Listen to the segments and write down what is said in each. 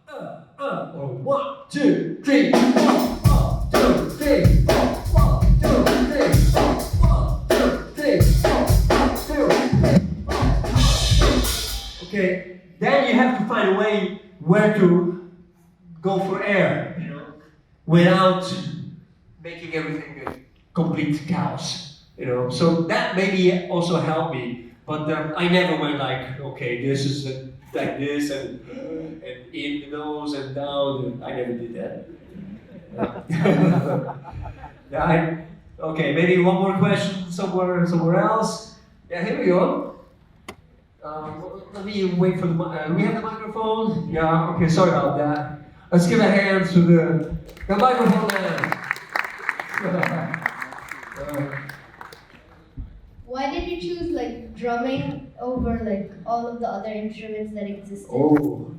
or 1, 2, 3, 4, 1, 2, 3, 4, 1, 2, 3, 4, 1, 2, 3, 4, 1, 2, 3, 4. Okay, then you have to find a way where to go for air, you know, without making everything a complete chaos, you know. So that maybe also helped me, but I never went like, okay, this is like this and in the nose and down. I never did that. Yeah, okay, maybe one more question somewhere else. Yeah, here we go. Let me wait for the we have the microphone? Yeah, okay, sorry about that. Let's give a hand to the microphone man. Why did you choose like drumming over like all of the other instruments that existed? Oh,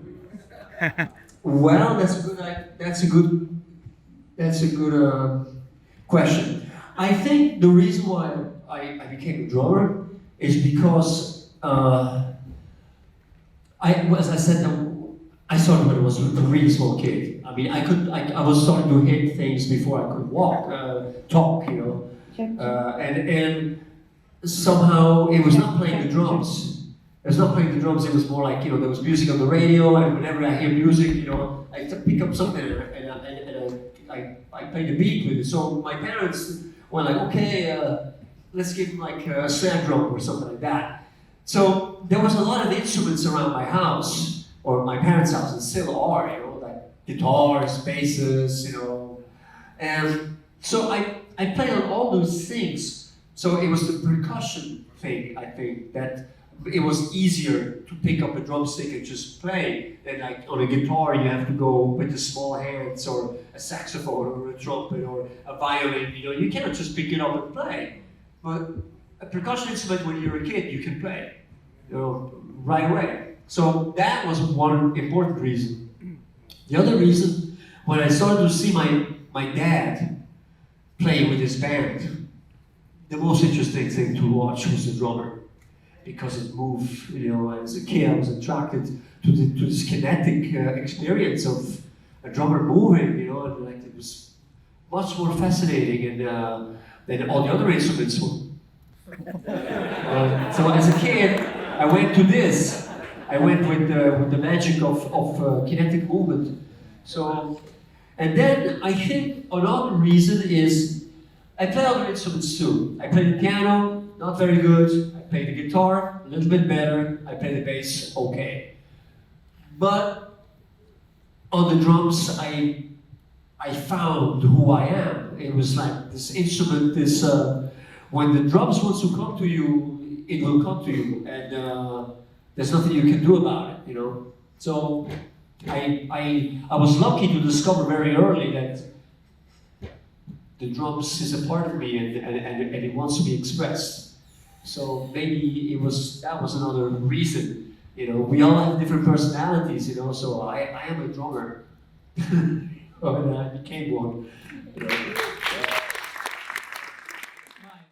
well, that's a good question. I think the reason why I became a drummer is because as I said, I started when I was a really small kid. I mean, I was starting to hit things before I could walk, talk, you know, and somehow it was not playing the drums. It was not playing the drums. It was more like, you know, there was music on the radio, and whenever I hear music, you know, I pick up something and I play the beat with it. So my parents were like, okay, let's give him like a snare drum or something like that. So there was a lot of instruments around my house, or my parents' house, and still are, you know, like guitars, basses, you know. And so I played on all those things. So it was the percussion thing, I think, that it was easier to pick up a drumstick and just play than like on a guitar you have to go with the small hands, or a saxophone or a trumpet or a violin, you know, you cannot just pick it up and play. But a percussion instrument, when you're a kid, you can play, you know, right away. So that was one important reason. The other reason, when I started to see my dad play with his band, the most interesting thing to watch was the drummer, because it moved, you know. As a kid, I was attracted to this kinetic experience of a drummer moving, you know, and like it was much more fascinating than all the other instruments were. So as a kid, I went to this. I went with the magic of kinetic movement. So, and then I think another reason is I play other instruments too. I play the piano, not very good. I play the guitar, a little bit better. I play the bass, okay. But on the drums, I found who I am. It was like this instrument, when the drums wants to come to you, it will come to you, and there's nothing you can do about it, you know. So I was lucky to discover very early that the drums is a part of me, and it wants to be expressed. So maybe that was another reason, you know. We all have different personalities, you know. So I am a drummer, and I became one. You know.